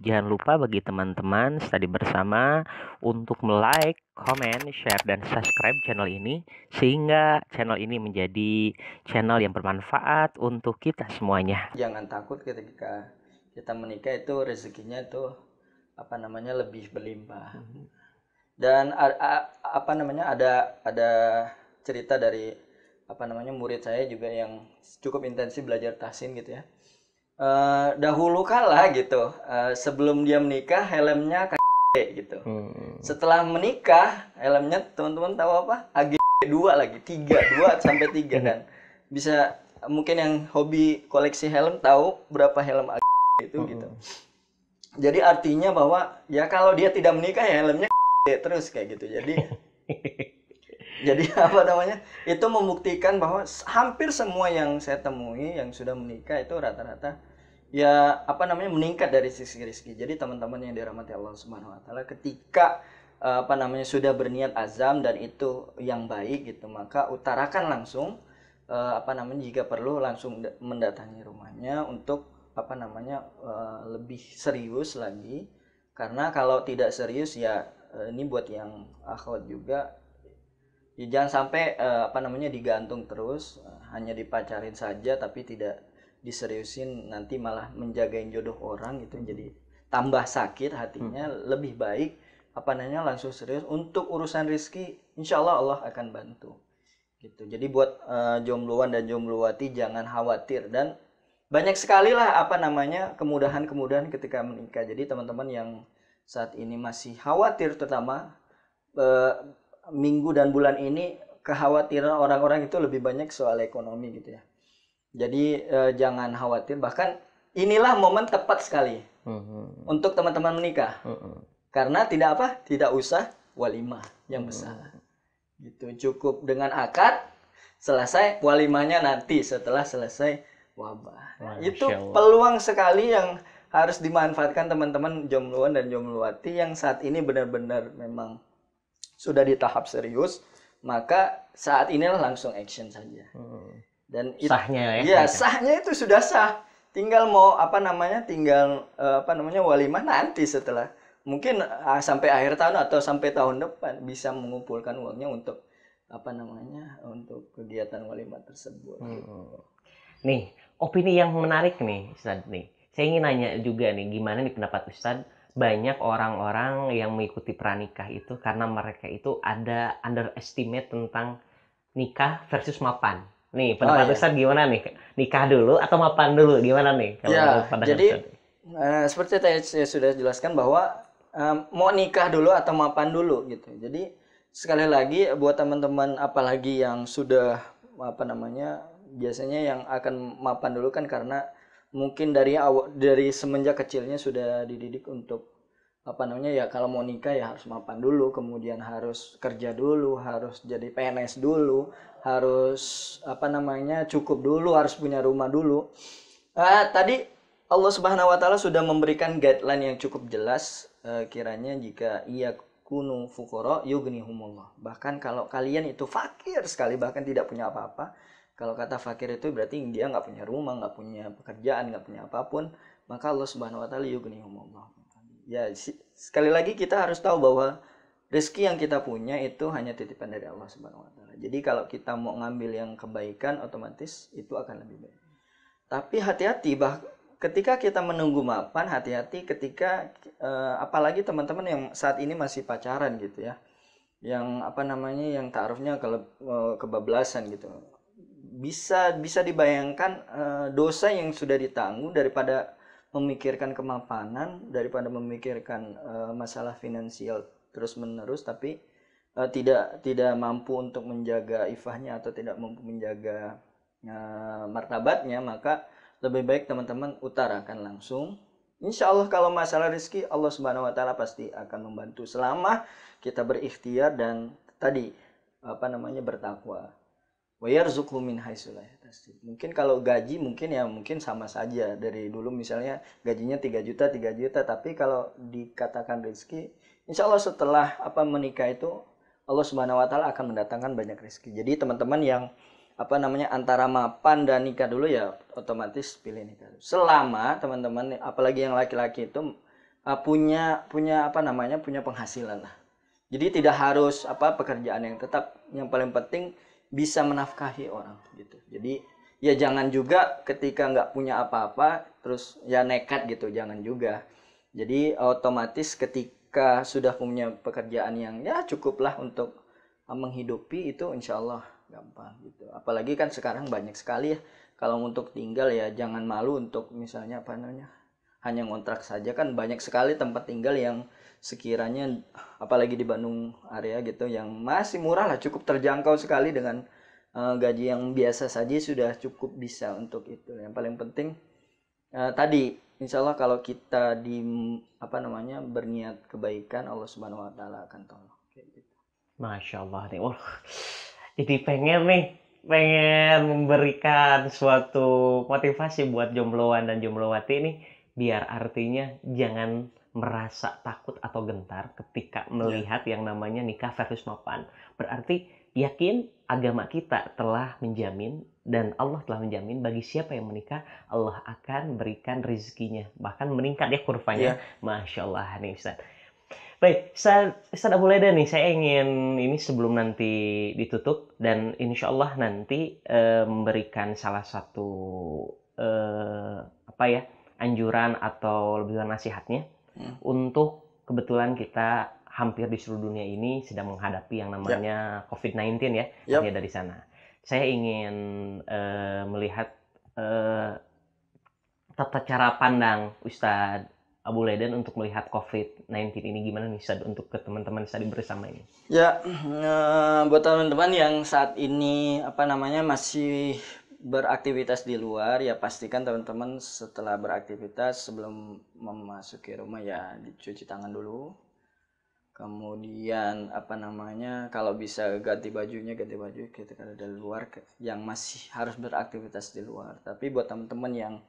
Jangan lupa bagi teman-teman study bersama untuk like, komen, share, dan subscribe channel ini sehingga channel ini menjadi channel yang bermanfaat untuk kita semuanya. Jangan takut ketika kita menikah itu rezekinya itu lebih berlimpah. Dan ada cerita dari murid saya juga yang cukup intensif belajar tahsin gitu ya. Dahulu kala gitu, sebelum dia menikah helmnya gitu. Setelah menikah helmnya teman-teman tahu apa? AG 2 lagi, 3, 2 sampai 3 kan. Bisa mungkin yang hobi koleksi helm tahu berapa helm AG itu gitu. Jadi artinya bahwa ya kalau dia tidak menikah ya helmnya terus kayak gitu. Jadi itu membuktikan bahwa hampir semua yang saya temui yang sudah menikah itu rata-rata ya meningkat dari sisi rezeki. Jadi teman-teman yang dirahmati Allah Subhanahu wa taala ketika sudah berniat azam dan itu yang baik gitu, maka utarakan langsung jika perlu langsung mendatangi rumahnya untuk lebih serius lagi. Karena kalau tidak serius ya ini buat yang akhwat juga ya jangan sampai digantung terus, hanya dipacarin saja tapi tidak diseriusin, nanti malah menjagain jodoh orang gitu, jadi tambah sakit hatinya. Lebih baik langsung serius untuk urusan rezeki, insya Allah Allah akan bantu gitu. Jadi buat jombloan dan jombloati jangan khawatir, dan banyak sekali lah kemudahan-kemudahan ketika menikah. Jadi teman-teman yang saat ini masih khawatir, terutama minggu dan bulan ini kekhawatiran orang-orang itu lebih banyak soal ekonomi gitu ya. Jadi jangan khawatir, bahkan inilah momen tepat sekali untuk teman-teman menikah. Karena tidak usah walimah yang besar. Gitu, cukup dengan akad, selesai walimahnya nanti setelah selesai wabah. Itu peluang sekali yang harus dimanfaatkan teman-teman jombloan dan jombloati yang saat ini benar-benar memang sudah di tahap serius, maka saat inilah langsung action saja. Dan sahnya ya sahnya itu sudah sah. Tinggal mau walimah nanti setelah mungkin sampai akhir tahun atau sampai tahun depan bisa mengumpulkan uangnya untuk untuk kegiatan walimah tersebut. Nih, opini yang menarik nih, Ustadz nih. Saya ingin nanya juga nih, gimana nih pendapat Ustadz? Banyak orang-orang yang mengikuti pranikah itu karena mereka itu ada underestimate tentang nikah versus mapan. Nih, pendapat Ustadz gimana nih? Nikah dulu atau mapan dulu? Gimana nih? Jadi seperti tadi saya sudah jelaskan bahwa mau nikah dulu atau mapan dulu gitu. Jadi sekali lagi buat teman-teman apalagi yang sudah biasanya yang akan mapan dulu kan karena mungkin dari semenjak kecilnya sudah dididik untuk ya kalau mau nikah ya harus mapan dulu, kemudian harus kerja dulu, harus jadi PNS dulu, harus cukup dulu, harus punya rumah dulu. Tadi Allah Subhanahu wa taala sudah memberikan guideline yang cukup jelas, kiranya jika ia kunu fuqara yughnihumullah. Bahkan kalau kalian itu fakir sekali, bahkan tidak punya apa-apa. Kalau kata fakir itu berarti dia nggak punya rumah, nggak punya pekerjaan, nggak punya apapun, maka Allah Subhanahu wa taala yughnihumullah. Ya, sekali lagi kita harus tahu bahwa rezeki yang kita punya itu hanya titipan dari Allah Subhanahu wa taala. Jadi kalau kita mau ngambil yang kebaikan, otomatis itu akan lebih baik. Tapi hati-hati ketika kita menunggu mapan, hati-hati ketika apalagi teman-teman yang saat ini masih pacaran gitu ya. Yang yang ta'arufnya kebablasan gitu. Bisa dibayangkan dosa yang sudah ditanggung daripada memikirkan kemapanan, daripada memikirkan masalah finansial terus-menerus tapi tidak mampu untuk menjaga ifahnya atau tidak mampu menjaga martabatnya, maka lebih baik teman-teman utarakan langsung. Insya Allah kalau masalah rezeki Allah Subhanahu wa taala pasti akan membantu selama kita berikhtiar dan tadi bertakwa. Wa yarzuqhu min haitsu la yahtasib. Mungkin kalau gaji mungkin sama saja dari dulu, misalnya gajinya 3 juta, tapi kalau dikatakan rezeki, insya Allah setelah menikah itu Allah Subhanahu wa taala akan mendatangkan banyak rezeki. Jadi teman-teman yang antara mapan dan nikah dulu ya otomatis pilih nikah. Selama teman-teman apalagi yang laki-laki itu punya apa namanya, punya penghasilan lah. Jadi tidak harus apa pekerjaan yang tetap, yang paling penting bisa menafkahi orang gitu. Jadi ya jangan juga ketika nggak punya apa-apa terus ya nekat gitu, jangan juga. Jadi otomatis ketika sudah punya pekerjaan yang ya cukuplah untuk menghidupi, itu insya Allah gampang gitu. Apalagi kan sekarang banyak sekali ya, kalau untuk tinggal ya jangan malu untuk misalnya apa namanya, hanya ngontrak saja, kan banyak sekali tempat tinggal yang sekiranya apalagi di Bandung area gitu yang masih murah lah, cukup terjangkau sekali dengan gaji yang biasa saja sudah cukup bisa untuk itu. Yang paling penting tadi insya Allah kalau kita di apa namanya berniat kebaikan, Allah Subhanahu Wa Taala akan tolong kayak gitu. Masya Allah nih, wah, jadi pengen memberikan suatu motivasi buat jombloan dan jomblowati nih, biar artinya jangan merasa takut atau gentar ketika Ya, melihat yang namanya nikah versus mapan. Berarti yakin agama kita telah menjamin dan Allah telah menjamin bagi siapa yang menikah, Allah akan berikan rezekinya. Bahkan meningkat ya kurvanya. ya, Masya Allah nih Ustaz. Baik, Ustaz Abu Leda nih, saya ingin ini sebelum nanti ditutup dan insya Allah nanti memberikan salah satu apa ya, anjuran atau lebih nasihatnya hmm, untuk kebetulan kita hampir di seluruh dunia ini sedang menghadapi yang ya, namanya COVID-19 ya, yap. artinya dari sana. Saya ingin melihat eh, tata cara pandang Ustadz Abu Leden untuk melihat COVID-19 ini gimana nih Ustadz untuk ke teman-teman tadi bersama ini. Ya, buat teman-teman yang saat ini apa namanya masih beraktivitas di luar, ya pastikan teman-teman setelah beraktivitas sebelum memasuki rumah ya dicuci tangan dulu. Kemudian apa namanya, kalau bisa ganti baju ketika ada di luar yang masih harus beraktivitas di luar. Tapi buat teman-teman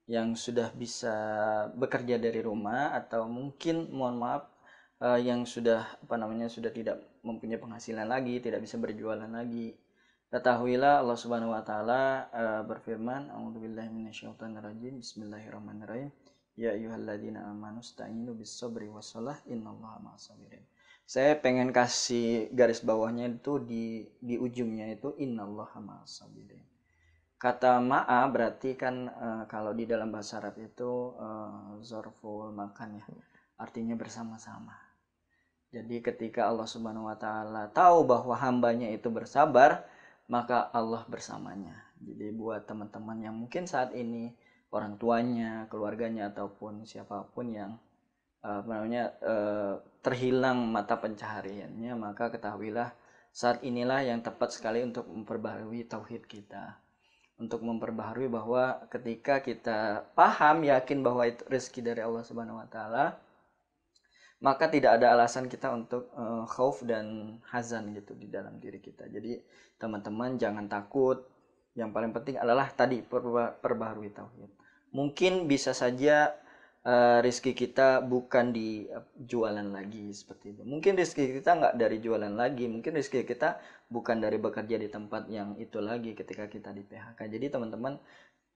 yang sudah bisa bekerja dari rumah atau mungkin mohon maaf yang sudah apa namanya sudah tidak mempunyai penghasilan lagi, tidak bisa berjualan lagi. Ketahuilah Allah Subhanahu wa taala berfirman, A'udzubillahi minasyaitonirrajim. Bismillahirrahmanirrahim. Ya ayyuhalladzina amanu sta'inu bis-sabri wassalah innallaha ma'as-sabirin. Saya pengen kasih garis bawahnya itu di ujungnya itu innallaha ma'as-sabirin. Kata ma'a berarti kan kalau di dalam bahasa Arab itu zorful makan ya. Artinya bersama-sama. Jadi ketika Allah Subhanahu wa taala tahu bahwa hambanya itu bersabar, maka Allah bersamanya. Jadi buat teman-teman yang mungkin saat ini orang tuanya, keluarganya ataupun siapapun yang apa namanya terhilang mata pencahariannya, maka ketahuilah saat inilah yang tepat sekali untuk memperbaharui tauhid kita. Untuk memperbaharui bahwa ketika kita paham, yakin bahwa itu rezeki dari Allah Subhanahu wa taala, maka tidak ada alasan kita untuk khauf dan hazan gitu di dalam diri kita. Jadi teman-teman jangan takut. Yang paling penting adalah tadi perbaharui tauhid. Mungkin bisa saja rezeki kita bukan di jualan lagi seperti itu. Mungkin rezeki kita nggak dari jualan lagi. Mungkin rezeki kita bukan dari bekerja di tempat yang itu lagi ketika kita di PHK. Jadi teman-teman,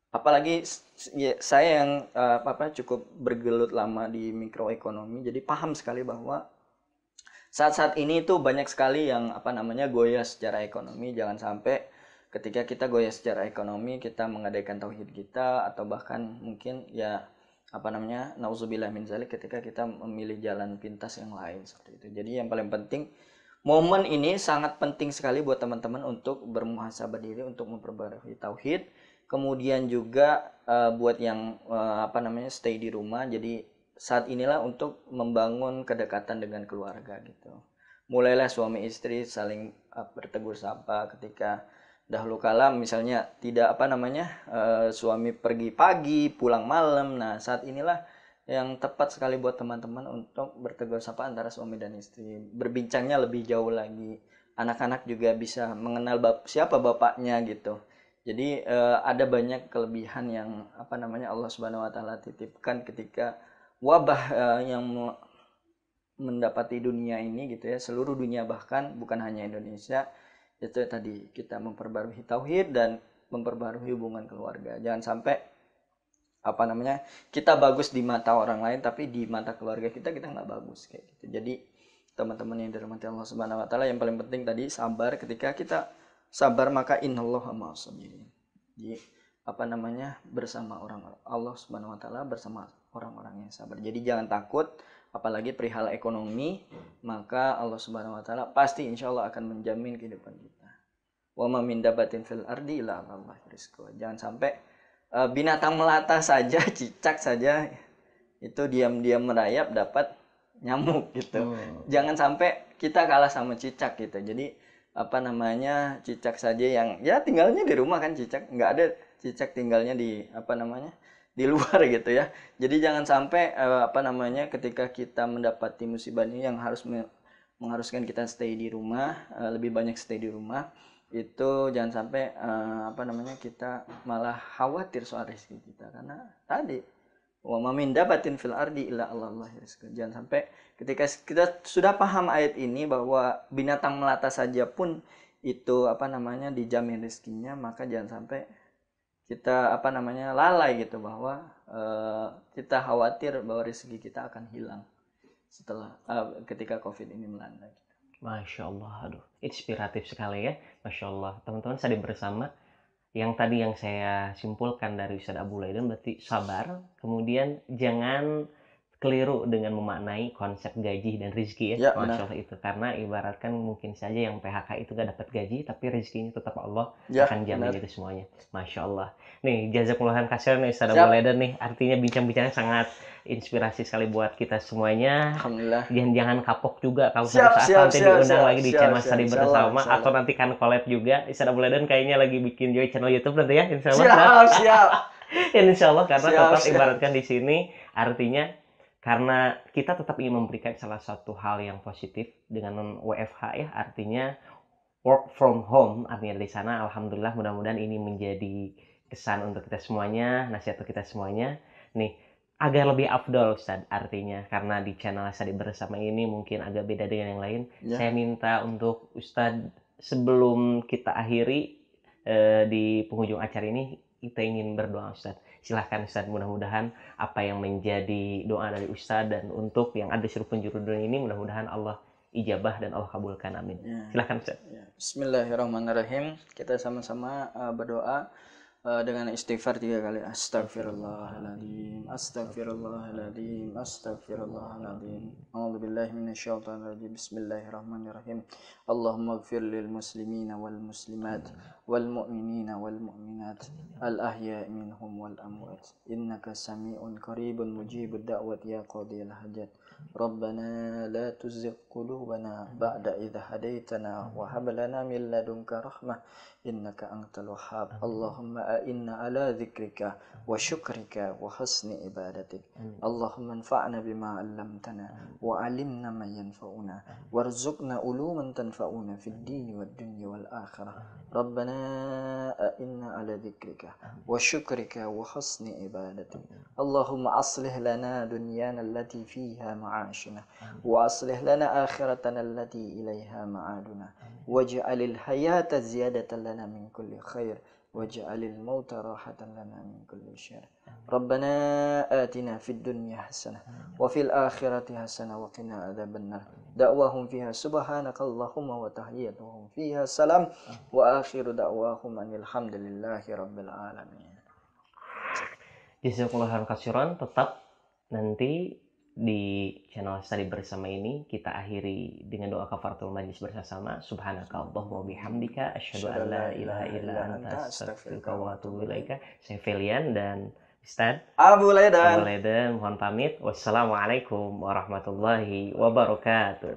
apalagi ya, saya yang apa cukup bergelut lama di mikroekonomi, jadi paham sekali bahwa saat-saat ini tuh banyak sekali yang apa namanya goyah secara ekonomi. Jangan sampai ketika kita goyah secara ekonomi kita menggadaikan tauhid kita, atau bahkan mungkin ya apa namanya nauzubillah min zalik, ketika kita memilih jalan pintas yang lain seperti itu. Jadi yang paling penting, momen ini sangat penting sekali buat teman-teman untuk bermuhasabah diri, untuk memperbarui tauhid. Kemudian juga buat yang apa namanya stay di rumah, jadi saat inilah untuk membangun kedekatan dengan keluarga gitu. Mulailah suami istri saling bertegur sapa ketika dahulu kala misalnya tidak apa namanya suami pergi pagi pulang malam. Nah saat inilah yang tepat sekali buat teman-teman untuk bertegur sapa antara suami dan istri, berbincangnya lebih jauh lagi. Anak-anak juga bisa mengenal siapa bapaknya gitu. Jadi ada banyak kelebihan yang apa namanya Allah Subhanahu wa taala titipkan ketika wabah yang mendapati dunia ini gitu ya, seluruh dunia bahkan bukan hanya Indonesia. Itu tadi kita memperbarui tauhid dan memperbarui hubungan keluarga. Jangan sampai apa namanya, kita bagus di mata orang lain tapi di mata keluarga kita nggak bagus kayak gitu. Jadi teman-teman yang dirahmati Allah Subhanahu wa taala, yang paling penting tadi sabar. Ketika kita sabar maka innallaha ma'as sabirin. Jadi apa namanya, bersama orang Allah Subhanahu wa taala bersama orang-orang yang sabar. Jadi jangan takut, apalagi perihal ekonomi, maka Allah Subhanahu wa taala pasti insyaallah akan menjamin kehidupan kita. Wa ma min dabatin fil ardi illa 'alallahi rizquha. Jangan sampai binatang melata saja, cicak saja itu diam-diam merayap dapat nyamuk gitu. Jangan sampai kita kalah sama cicak gitu. Jadi apa namanya, cicak saja yang ya tinggalnya di rumah kan, cicak nggak ada cicak tinggalnya di apa namanya, di luar gitu ya. Jadi jangan sampai apa namanya, ketika kita mendapati musibah ini yang harus mengharuskan kita stay di rumah, lebih banyak stay di rumah, itu jangan sampai apa namanya, kita malah khawatir soal rezeki kita, karena tadi wa ma min dabatin fil ardi illa 'alallahi rizquha. Jangan sampai ketika kita sudah paham ayat ini bahwa binatang melata saja pun itu apa namanya dijamin rezekinya, maka jangan sampai kita apa namanya lalai gitu, bahwa kita khawatir bahwa rezeki kita akan hilang setelah ketika Covid ini melanda. Masya Allah, aduh, inspiratif sekali ya, Masya Allah. Teman-teman sadar bersama, yang tadi yang saya simpulkan dari Ustadz Abu Laidan berarti sabar, kemudian jangan keliru dengan memaknai konsep gaji dan rezeki ya, Masya Allah itu. Karena ibaratkan mungkin saja yang PHK itu gak dapat gaji, tapi rezekinya tetap Allah akan jamin itu semuanya. Masya Allah. Nih, jazakumullah khairan Ustadz Abu Laidan nih, artinya bincang-bincangnya sangat inspirasi sekali buat kita semuanya. Alhamdullah. Jangan kapok juga kalau suatu saat nanti diundang lagi di channel Study Bersama, atau nanti kan collab juga. Ustadz Abu Laidan kayaknya lagi bikin juga channel YouTube nanti ya, insya Allah. Siap. Insya Allah, karena tetap ibaratkan di sini artinya karena kita tetap ingin memberikan salah satu hal yang positif dengan WFH ya, artinya work from home, artinya di sana alhamdulillah, mudah-mudahan ini menjadi kesan untuk kita semuanya, nasihat untuk kita semuanya. Nih, agar lebih afdol Ustadz, artinya karena di channel Study Bersama ini mungkin agak beda dengan yang lain. Saya minta untuk Ustadz, sebelum kita akhiri di penghujung acara ini, kita ingin berdoa Ustadz. Silahkan Ustadz, mudah-mudahan apa yang menjadi doa dari Ustadz dan untuk yang ada seluruh penjuru dunia ini, mudah-mudahan Allah ijabah dan Allah kabulkan, amin. Silahkan Ustadz. Bismillahirrahmanirrahim. Kita sama-sama berdoa dengan istighfar 3 kali. Astaghfirullahaladzim, astaghfirullahaladzim, astaghfirullahaladzim. A'udzubillahi minasyaitonirrajim. Bismillahirrahmanirrahim. Allahumma ighfir lil muslimina wal muslimat wal mu'minina wal mu'minat al ahya'i minhum wal amwat, innaka sami'un qaribun mujibud da'wat ya qadiyal hajat. Rabbana la tuzigh qulubana ba'da idh hadaitana wa hab lana min ladunka rahmah innaka antal wahhab. Allahumma a'inna ala dzikrika wa syukrika wa husni ibadatik. Allahumma anfa'na bima 'allamtana wa 'allimna ma yanfa'una warzuqna uluman tanfa'una fid dini wad dunya wal akhirah. Rabbana a'inna ala dzikrika wa syukrika wa husni ibadatik. Allahumma aslih lana dunyana allati fiha ma'ashina wa aslih lana akhiratana allati ilaiha ma'aduna waj'alil hayata ziyadatan lana min kulli khair waj'alil mauta rahatan lana min kulli syarr. Rabbana atina fid dunya hasanah wa fil akhirati hasanah wa qina adzabannar. Da'wahum fiha subhanakallahumma wa tahiyyatuhum fiha salam wa akhiru da'wahum alhamdulillahi rabbil alamin. Jazakumullah khairan. Tetap nanti di channel Study Bersama ini kita akhiri dengan doa kafaratul majlis bersama. Subhanakallahumma wa bihamdika asyhadu an la ilaha illa anta astaghfiruka wa atubu ilaika. Saya Felian dan Ustadz Abu Laidan mohon pamit. Wassalamualaikum warahmatullahi wabarakatuh.